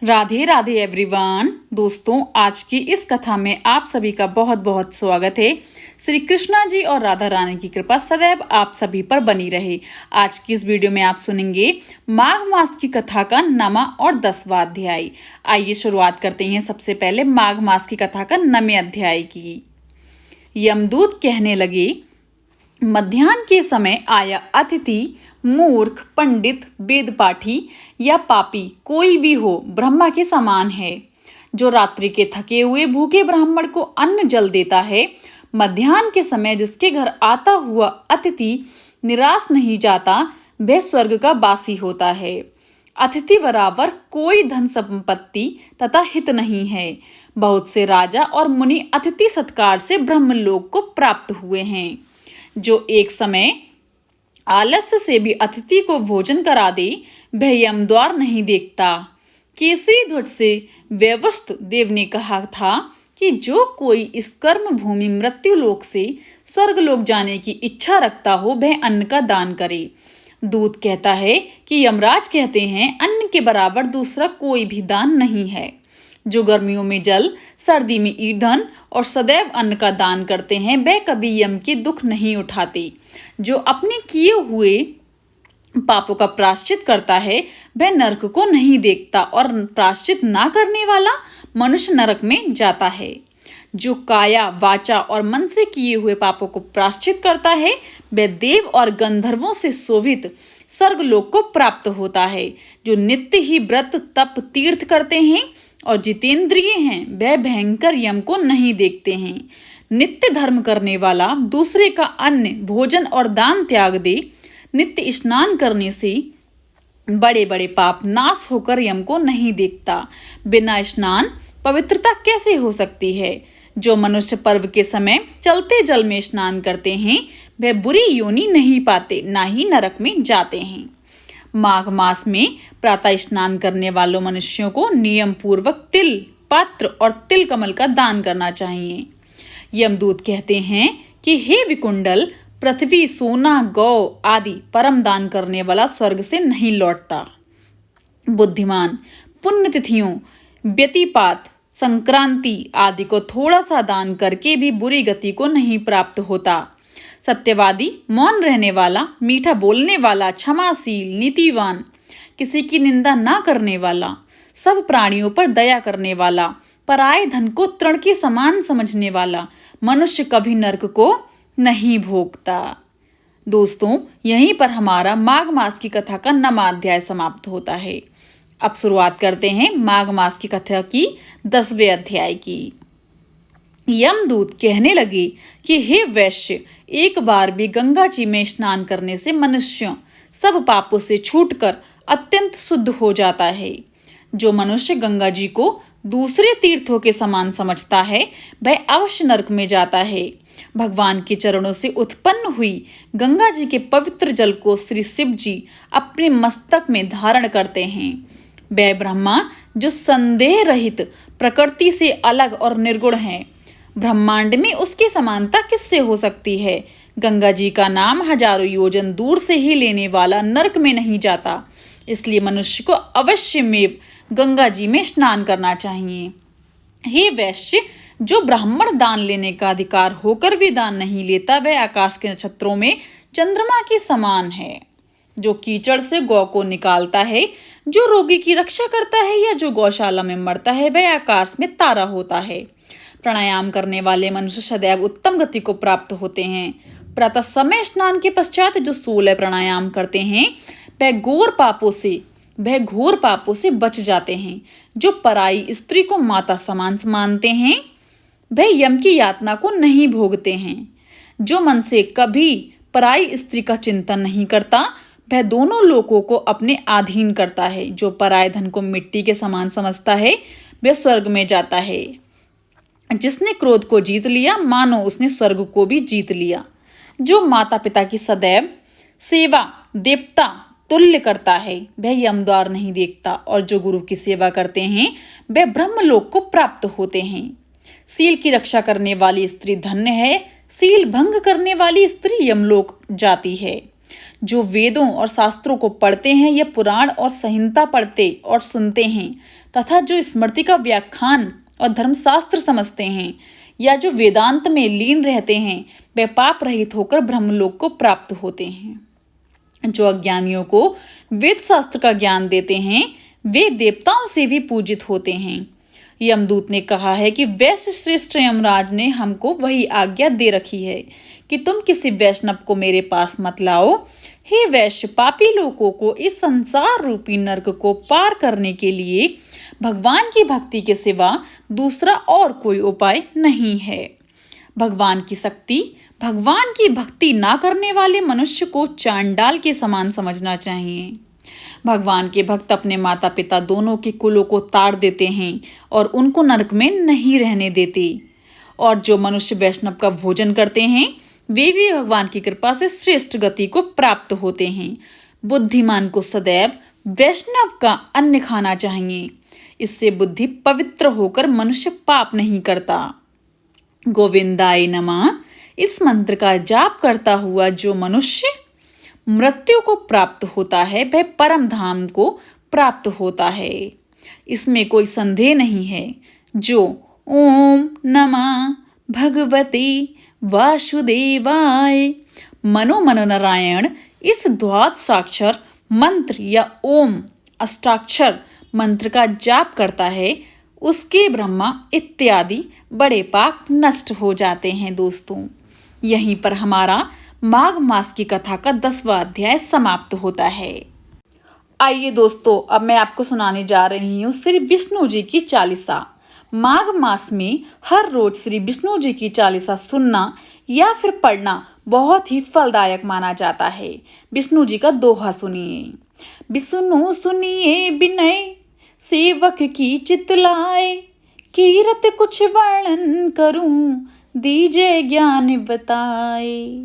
Radhe Radhe everyone. दोस्तों, आज की इस कथा में आप सभी का बहुत बहुत स्वागत है। श्री कृष्णा जी और राधा रानी की कृपा सदैव आप सभी पर बनी रहे। आज की इस वीडियो में आप सुनेंगे माघ मास की कथा का 9वां और 10वां अध्याय। आइए शुरुआत करते हैं सबसे पहले माघ मास की कथा का 9वें अध्याय की। यमदूत कहने लगे, मध्याह्न के समय आया अतिथि मूर्ख, पंडित, वेद पाठी या पापी कोई भी हो, ब्रह्मा के समान है। जो रात्रि के थके हुए भूखे ब्राह्मण को अन्न जल देता है, मध्याह्न के समय जिसके घर आता हुआ अतिथि निराश नहीं जाता, वह स्वर्ग का वासी होता है। अतिथि बराबर कोई धन संपत्ति तथा हित नहीं है। बहुत से राजा और मुनि अतिथि सत्कार से ब्रह्मलोक को प्राप्त हुए हैं। जो एक समय आलस्य से भी अतिथि को भोजन करा दे, वह यमद्वार नहीं देखता। केसरी ध्वज से वैवस्वत देव ने कहा था कि जो कोई इस कर्म भूमि मृत्यु लोक से स्वर्ग लोक जाने की इच्छा रखता हो, वह अन्न का दान करे। दूत कहता है कि यमराज कहते हैं, अन्न के बराबर दूसरा कोई भी दान नहीं है। जो गर्मियों में जल, सर्दी में ईंधन और सदैव अन्न का दान करते हैं, वह कभी यम के दुख नहीं उठाते। जो अपने किए हुए पापों का प्रायश्चित करता है, वह नरक को नहीं देखता, और प्रायश्चित ना करने वाला मनुष्य नरक में जाता है। जो काया, वाचा और मन से किए हुए पापों को प्रायश्चित करता है, वह देव और गंधर्वों से शोभित स्वर्ग लोक को प्राप्त होता है। जो नित्य ही व्रत, तप, तीर्थ करते हैं और जितेंद्रिय हैं, वह भयंकर यम को नहीं देखते हैं। नित्य धर्म करने वाला दूसरे का अन्न, भोजन और दान त्याग दे। नित्य स्नान करने से बड़े बड़े पाप नाश होकर यम को नहीं देखता। बिना स्नान पवित्रता कैसे हो सकती है? जो मनुष्य पर्व के समय चलते जल में स्नान करते हैं, वह बुरी योनि नहीं पाते, ना ही नरक में जाते हैं। माघ मास में प्रातः स्नान करने वालों मनुष्यों को नियम पूर्वक तिल, पात्र और तिल कमल का दान करना चाहिए। यमदूत कहते हैं कि हे विकुंडल, पृथ्वी, सोना, गौ आदि परम दान करने वाला स्वर्ग से नहीं लौटता। बुद्धिमान पुण्यतिथियों, व्यतिपात, संक्रांति आदि को थोड़ा सा दान करके भी बुरी गति को नहीं प्राप्त होता। सत्यवादी, मौन रहने वाला, मीठा बोलने वाला, क्षमाशील, नीतिवान, किसी की निंदा ना करने वाला, सब प्राणियों पर दया करने वाला, पराये धन को तृण के समान समझने वाला मनुष्य कभी नरक को नहीं भोगता। दोस्तों, यहीं पर हमारा माघ मास की कथा का 9वां अध्याय समाप्त होता है। अब शुरुआत करते हैं माघ मास की कथा की 10वें अध्याय की। यमदूत कहने लगे कि हे वैश्य, एक बार भी गंगा जी में स्नान करने से मनुष्य सब पापों से छूटकर अत्यंत शुद्ध हो जाता है। जो मनुष्य गंगा जी को दूसरे तीर्थों के समान समझता है, वह अवश्य नरक में जाता है। भगवान के चरणों से उत्पन्न हुई गंगा जी के पवित्र जल को श्री शिव जी अपने मस्तक में धारण करते हैं। वह ब्रह्मा जो संदेह रहित, प्रकृति से अलग और निर्गुण है, ब्रह्मांड में उसकी समानता किससे हो सकती है? गंगा जी का नाम हजारों योजन दूर से ही लेने वाला नरक में नहीं जाता। इसलिए मनुष्य को अवश्य में गंगा जी में स्नान करना चाहिए। हे वैश्य, जो ब्राह्मण दान लेने का अधिकार होकर भी दान नहीं लेता, वह आकाश के नक्षत्रों में चंद्रमा के समान है। जो कीचड़ से गौ को निकालता है, जो रोगी की रक्षा करता है या जो गौशाला में मरता है, वह आकाश में तारा होता है। प्राणायाम करने वाले मनुष्य सदैव उत्तम गति को प्राप्त होते हैं। प्रातः समय स्नान के पश्चात जो 16 प्राणायाम करते हैं, वह घोर पापों से बच जाते हैं। जो पराई स्त्री को माता समान मानते हैं, वह यम की यातना को नहीं भोगते हैं। जो मन से कभी पराई स्त्री का चिंतन नहीं करता, वह दोनों लोकों को अपने अधीन करता है। जो पराये धन को मिट्टी के समान समझता है, वह स्वर्ग में जाता है। जिसने क्रोध को जीत लिया, मानो उसने स्वर्ग को भी जीत लिया। जो माता पिता की सदैव सेवा देवता तुल्य करता है, वह यमद्वार नहीं देखता, और जो गुरु की सेवा करते हैं, वह ब्रह्मलोक को प्राप्त होते हैं। सील की रक्षा करने वाली स्त्री धन्य है। सील भंग करने वाली स्त्री यमलोक जाती है। जो वेदों और शास्त्रों को पढ़ते हैं या पुराण और संहिता पढ़ते और सुनते हैं तथा जो स्मृति का व्याख्यान और धर्मशास्त्र समझते हैं या जो वेदांत में लीन रहते हैं वे पाप रहित होकर ब्रह्मलोक को प्राप्त होते हैं। जो अज्ञानियों को वेद शास्त्र का ज्ञान देते हैं वे देवताओं से भी पूजित होते हैं। यमदूत ने कहा है कि वैश्य श्रेष्ठ यमराज ने हमको वही आज्ञा दे रखी है कि तुम किसी वैष्णव को मेरे पास मत लाओ। हे वैश्य, पापी लोगों को इस संसार रूपी नरक को पार करने के लिए भगवान की भक्ति के सिवा दूसरा और कोई उपाय नहीं है। भगवान की शक्ति, भगवान की भक्ति ना करने वाले मनुष्य को चांडाल के समान समझना चाहिए। भगवान के भक्त अपने माता पिता दोनों के कुलों को ताड़ देते हैं और उनको नरक में नहीं रहने देते। और जो मनुष्य वैष्णव का भोजन करते हैं वे भी भगवान की कृपा से श्रेष्ठ गति को प्राप्त होते हैं। बुद्धिमान को सदैव वैष्णव का अन्न खाना चाहिए। इससे बुद्धि पवित्र होकर मनुष्य पाप नहीं करता। गोविंदाय नमः इस मंत्र का जाप करता हुआ जो मनुष्य मृत्यु को प्राप्त होता है वह परम धाम को प्राप्त होता है, इसमें कोई संदेह नहीं है। जो ओम नमः भगवते वासुदेवाय मनो नारायण इस द्वादशाक्षर मंत्र या ओम अष्टाक्षर मंत्र का जाप करता है उसके ब्रह्मा इत्यादि बड़े पाप नष्ट हो जाते हैं। दोस्तों, यहीं पर हमारा माघ मास की कथा का 10वां अध्याय समाप्त होता है। आइए दोस्तों, अब मैं आपको सुनाने जा रही हूँ श्री विष्णु जी की चालीसा। माघ मास में हर रोज श्री विष्णु जी की चालीसा सुनना या फिर पढ़ना बहुत ही फलदायक माना जाता है। विष्णु जी का दोहा सुनिए। विष्णु सुनिए विनय सेवक की चितलाए, कीरत कुछ वर्णन करूं दीजिए ज्ञान बताए।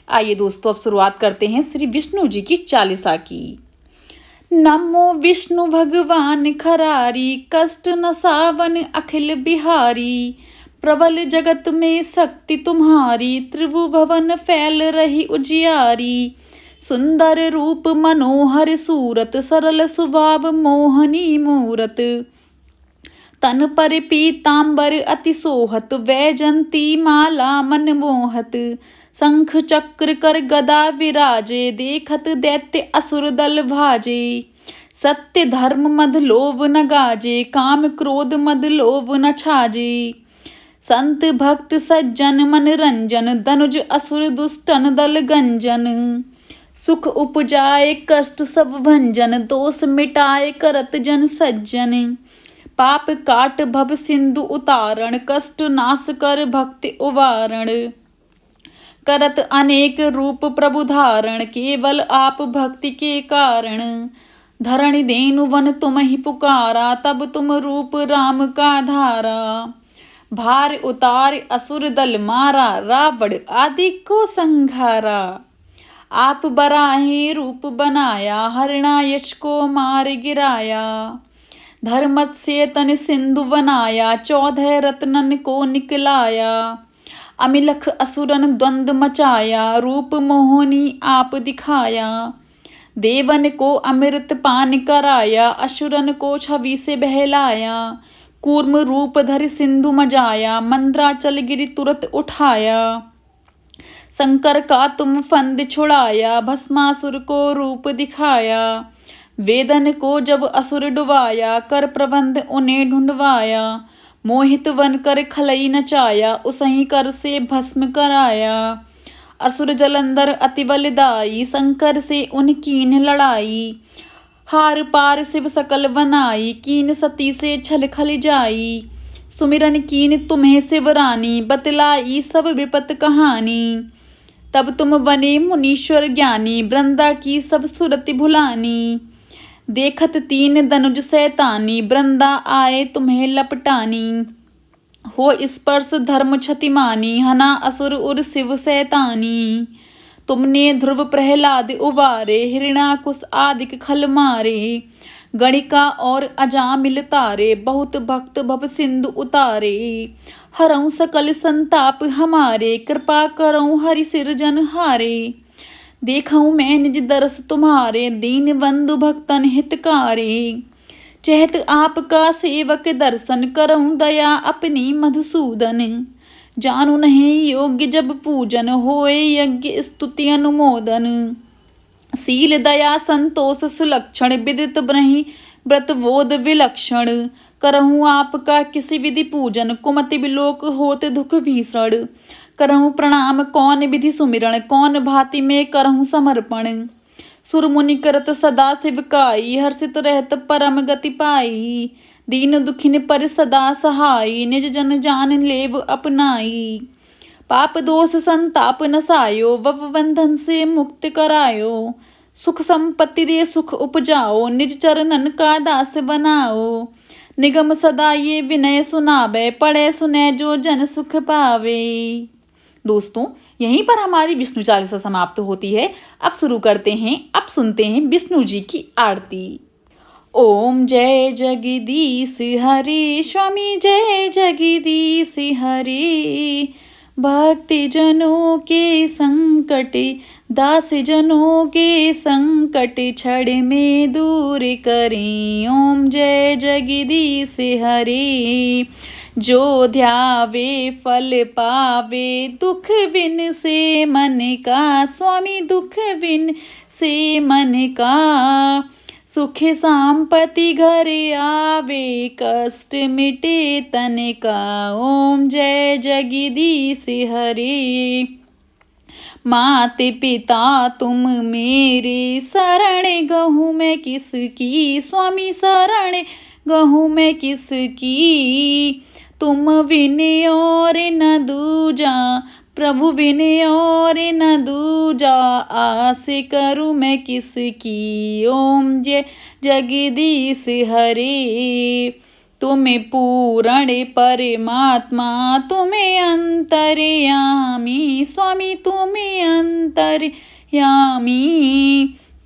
आइए दोस्तों, अब शुरुआत करते हैं श्री विष्णु जी की चालीसा की। नमो विष्णु भगवान खरारी, कष्ट न सावन अखिल बिहारी, प्रबल जगत में शक्ति तुम्हारी, त्रिभुवन फैल रही उजियारी, सुंदर रूप मनोहर सूरत, सरल स्वभाव मोहनी मूरत, तन पर पीतांबर अति सोहत, वैजंती माला मन मोहत, शंख चक्र कर गदा विराजे, देखत दैत्य असुर दल भाजे, सत्य धर्म मद लोभ न गाजे, काम क्रोध मद लोभ न छाजे, संत भक्त सज्जन मन रंजन, दनुज असुर दुष्टन दल गंजन, सुख उपजाए कष्ट सब भंजन, दोष मिटाए करत जन सज्जन, पाप काट भव सिंधु उतारण, कष्ट नाश कर भक्ति उवारण, करत अनेक रूप प्रभु धारण, केवल आप भक्ति के कारण, धरणि देनु वन तुम ही पुकारा, तब तुम रूप राम का धारा, भार उतार असुर दल मारा, रावण आदि को संघारा, आप बराहे रूप बनाया, हरिणायश को मार गिराया, धर्मत से तन सिंधु बनाया, 14 रत्नन को निकलाया, अमिलख असुरन द्वंद मचाया, रूप मोहनी आप दिखाया, देवन को अमृत पान कराया, असुरन को छवि से बहलाया, कूर्म रूप धर सिंधु मजाया, मंद्राचल गिरि तुरत उठाया, शंकर का तुम फंद छुड़ाया, भस्मासुर को रूप दिखाया, वेदन को जब असुर डुबाया, कर प्रबंध उन्हें ढूंढवाया, मोहित वन कर खलई नचाया, उसही कर से भस्म कराया, असुर जलंधर अति बलदाई, शंकर से उन कीन लड़ाई, हार पार शिव सकल बनाई, कीन सती से छल खल जाई, सुमिरन कीन तुम्हें शिवरानी, बतलाई सब विपत कहानी, तब तुम बने मुनीश्वर ज्ञानी, वृंदा की सब सुरति भुलानी, देखत तीन दनुज सैतानी, वृंदा आए तुम्हें लपटानी, हो स्पर्श धर्म क्षतिमानी, हना असुर उर शिव सैतानी, तुमने ध्रुव प्रहलाद उबारे, हिरणाकुश आदिक खल मारे, गणिका और अजामिल तारे, बहुत भक्त भव सिंधु उतारे, हरऊं सकल संताप हमारे, कृपा करऊं हरि सिरजन हारे, देखऊं मैं निज दरस तुम्हारे, दीन बंधु भक्तन हितकारे, चहत आपका सेवक दर्शन करऊं दया अपनी मधुसूदन। जानु नहीं योग्य जब पूजन होए यज्ञ स्तुति अनुमोदन। शील दया संतोष सुलक्षण विदित ब्रहि व्रत बोध विलक्षण। करहूँ आपका किसी विधि पूजन कुमति विलोक होत दुख भीषण। करहूँ प्रणाम कौन विधि सुमिरण कौन भांति में करहूँ समर्पण। सुर मुनि करत सदा शिवकाई हर्षित रहत परम गति पाई। दीन दुखिन पर सदा सहाई निज जन जान लेव अपनाई। पाप दोष संताप नसायो वव बंधन से मुक्त करायो। सुख संपत्ति दे सुख उपजाओ निज चरणन का दास बनाओ। निगम सदा ये विनय सुनावे पढ़े सुने जो जन सुख पावे। दोस्तों, यहीं पर हमारी विष्णु चालीसा समाप्त होती है। अब शुरू करते हैं, अब सुनते हैं विष्णु जी की आरती। ओम जय जगदीश हरि स्वामी जय जगदीश हरि। भक्ति जनों के संकट दास जनों के संकट क्षण में दूर करें। ओम जय जगदीश हरि। जो ध्यावे फल पावे दुख बिन से मन का। स्वामी दुख बिन से मन का। सुख संपत्ति घर आवे कष्ट मिटे तन का। ओम जय जगदीश हरि। माते पिता तुम मेरे शरण गहूँ मैं किसकी। स्वामी शरण गहूँ मैं किसकी। तुम बिन और न दूजा प्रभु बिन और न दूजा। आस करूँ मैं किसकी। ओम जय जगदीश हरि। तुम्हें पूर्ण परमात्मा तुम्हें अंतर्यामी। स्वामी तुम्हें अंतर्यामी।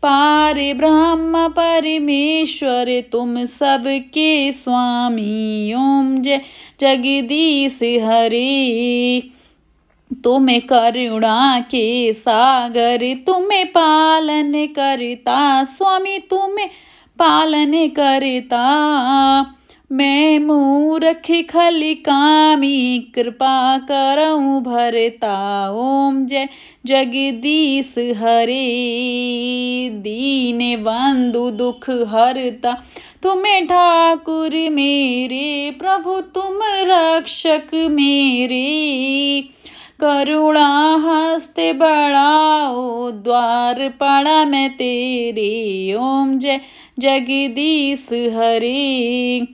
पार ब्रह्म परमेश्वर तुम सबके स्वामी। ओम जय जगदीश हरि। तुम्हें करुणा के सागर तुम्हें पालन करता। स्वामी तुम्हें पालन करता। मैं मूर्ख खली कामी कृपा करऊं भरता। ओम जय जगदीश हरि। दीन बंधु दुख हरता तुम्हें ठाकुर मेरे। प्रभु तुम रक्षक मेरे। करुणा हस्ते बढ़ाओ द्वार पड़ा मैं तेरे। ओम जय जगदीश हरि।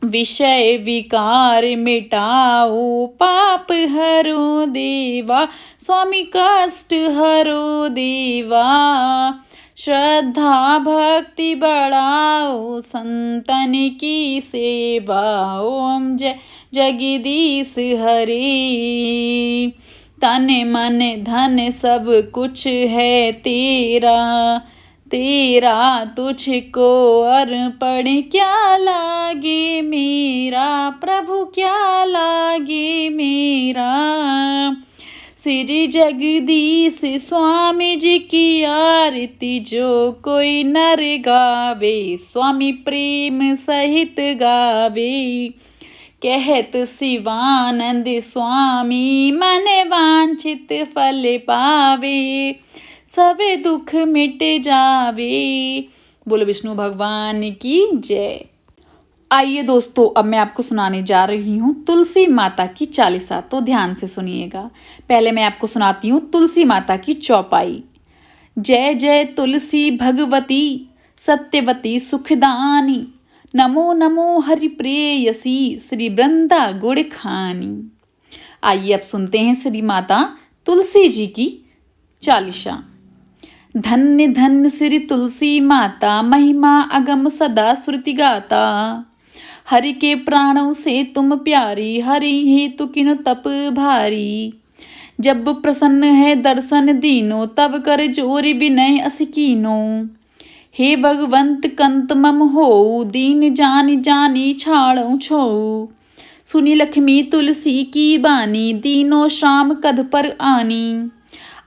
विषय विकार मिटाओ पाप हरो देवा। स्वामी कष्ट हरो देवा। श्रद्धा भक्ति बढ़ाओ संतन की सेवा। ओम जय जगदीश हरि। तन मन धन सब कुछ है तेरा। तेरा तुझको अर्पण क्या लागे मेरा। प्रभु क्या लागे मेरा। श्री जगदीश स्वामी जी की आरती जो कोई नर गावे। स्वामी प्रेम सहित गावे। कहत शिवानंद स्वामी मन वांछित फल पावे। सबे दुख मिट जावे। बोलो विष्णु भगवान की जय। आइए दोस्तों, अब मैं आपको सुनाने जा रही हूँ तुलसी माता की चालीसा, तो ध्यान से सुनिएगा। पहले मैं आपको सुनाती हूँ तुलसी माता की चौपाई। जय जय तुलसी भगवती सत्यवती सुखदानी। नमो नमो हरि प्रेयसी श्री वृंदा गुड़ खानी। आइए अब सुनते हैं श्री माता तुलसी जी की चालीसा। धन्य धन्य श्री तुलसी माता महिमा अगम सदा श्रुति गाता। हरि के प्राणों से तुम प्यारी हरि हेतु किनु तप भारी। जब प्रसन्न है दर्शन दीनो तब कर जोरि विनय असिकीनो। हे भगवंत कंत मम हो दीन जानी जानी छाड़ो छो। सुनी लक्ष्मी तुलसी की बानी दीनो श्याम कध पर आनी।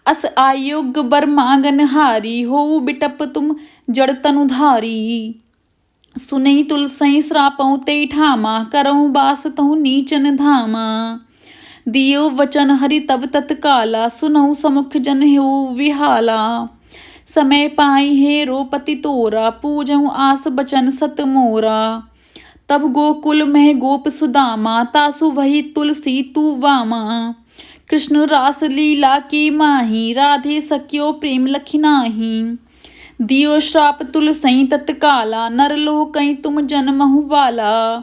अस आयोग बर मांगन हारी हो बिटप तुम जड़ तनुधारी। सुनई तुलसई श्रापऊ ते ठामा करऊँ बास तहु नीचन धामा। दियो वचन हरि तब तत्काला सुनऊ समुख जन हो विहाला। समय पाई हे रोपति तोरा पूजऊ आस बचन सत मोरा। तब गोकुल मह गोप सुदामा तासु वही तुलसी तू वामा। कृष्ण रास लीला की माही राधे सख्यो प्रेम लखी नाही। दियो श्राप तुलसई तत्काला नरलोक कहीं तुम जन्महु वाला।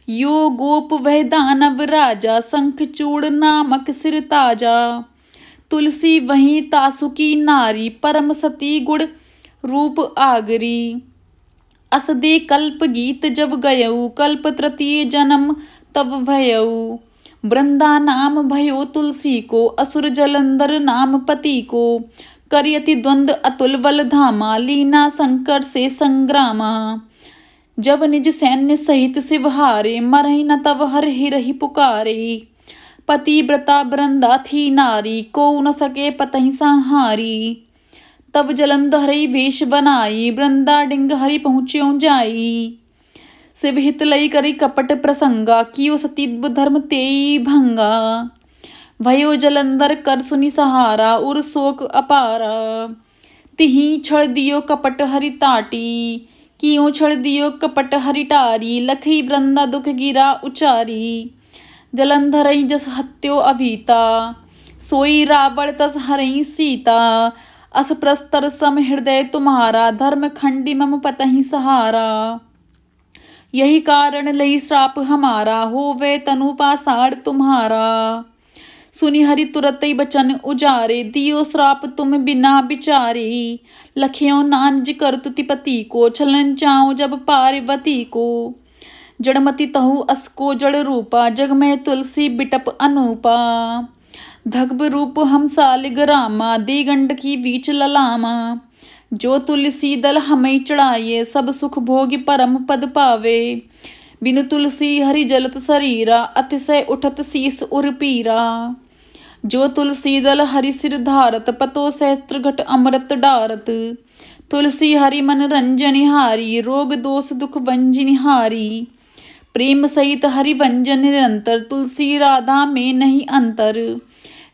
यो गोप वह दानव राजा शंखचूड़ नामक सिर ताजा। तुलसी वहीं तासु की नारी परम सती गुण रूप आगरी। असदे कल्प गीत जब गयऊ कल्प तृतीय जन्म तब भयऊ। वृंदा नाम भयो तुलसी को असुर जलंधर नाम पति को। करियति द्वंद अतुल बल धामा लीना शंकर से संग्रामा। जब निज सैन्य सहित शिव हारे मरहि न तब हर हिरहि पुकारे। पतिव्रता वृंदा थी नारी को न सके पतहि संहारी। तब जलंधर वेश बनाई वृंदा डिंग हरि पहुँच्यो जाई। शिव हित लई करी कपट प्रसंगा कियो सती धर्म तेई भंगा। भयो जलंधर कर सुनि सहारा उर शोक अपारा। तिहि छड़ दियो कपट हरि ताटी कियो छड़ दियो कपट हरि टारी। लखई वृंदा दुख गिरा उचारी। जलंधर जस हत्यो अभीता सोई रावण तस हरई सीता। अस प्रस्तर सम हृदय तुम्हारा धर्म खंडी मम पतहि सहारा। यही कारण लई श्राप हमारा होवे तनु पाषाण तुम्हारा। सुनि हरि तुरत बचन उजारे दियो श्राप तुम बिना विचारे। लखियो नानज कर तुति पति को छलन जाओ जब पार्वती को। जड़मति तहु असको जड़ रूपा जग में तुलसी बिटप अनूपा। धगब रूप हम सालिग रामा दिगंड की बीच ललामा। जो तुलसी दल हमें चढ़ाइए सब सुख भोग परम पद पावे। बिनु तुलसी हरि जलत शरीरा अतिशय उठत शीस उर पीरा। जो तुलसी दल हरि सिर धारत पतो सहस्त्र घट अमृत डारत। तुलसी हरि मन रंजन हारी रोग दोष दुख वंजन हारी। प्रेम सहित हरि वंजन निरंतर तुलसी राधा में नहीं अंतर।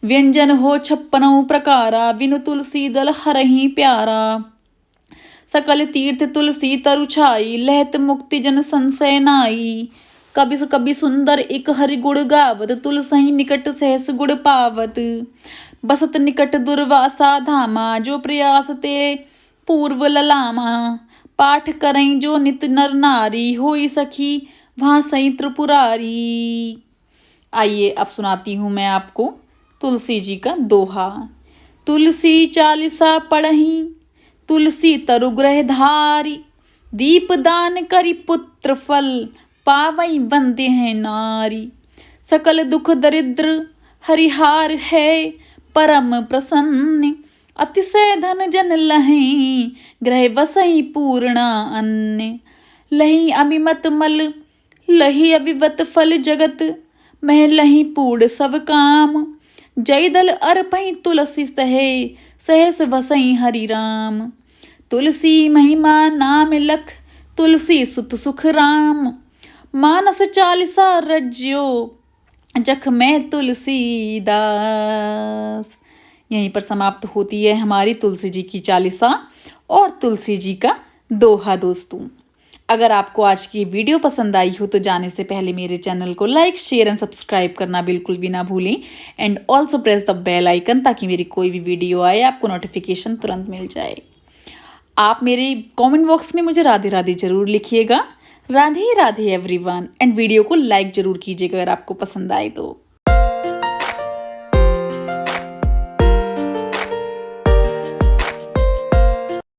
व्यंजन हो 56 प्रकारा बिनु तुलसी दल हरहि प्यारा। सकल तीर्थ तुलसी तरु छाई लहत मुक्ति जन संशय नाई। कभी सुंदर एक हरि गुण गावत तुलसी निकट सहस गुण पावत। बसत निकट दुर्वासा धामा जो प्रयास ते पूर्व ललामा। पाठ करई जो नित नर नारी होई सखी वहाँ सई त्रिपुरारी। आइए अब सुनाती हूँ मैं आपको तुलसी जी का दोहा। तुलसी चालीसा पढ़ही तुलसी तरु ग्रह धारी। दीप दान करी पुत्र फल पावई बंदे हैं नारी। सकल दुख दरिद्र हरिहार है परम प्रसन्न। अतिशय धन जन लही ग्रह वसई पूर्णा अन्न। लही अभिमत मल लही अभिवत फल जगत मह लही पूर्ण सब काम। जय दल अर्पई तुलसी सहे सहस वसई हरि राम। तुलसी महिमा नाम लख तुलसी सुत सुख राम। मानस चालीसा रज्यो जख में तुलसी दास। यहीं पर समाप्त होती है हमारी तुलसी जी की चालीसा और तुलसी जी का दोहा। दोस्तों अगर आपको आज की वीडियो पसंद आई हो तो जाने से पहले मेरे चैनल को लाइक शेयर एंड सब्सक्राइब करना बिल्कुल भी ना भूलें। And also press the bell icon ताकि मेरी कोई भी वीडियो आए आपको नोटिफिकेशन तुरंत मिल जाए। आप मेरे कमेंट बॉक्स में मुझे राधे राधे जरूर लिखिएगा। Radhe Radhe everyone. And video को लाइक जरूर कीजिएगा अगर आपको पसंद आए तो।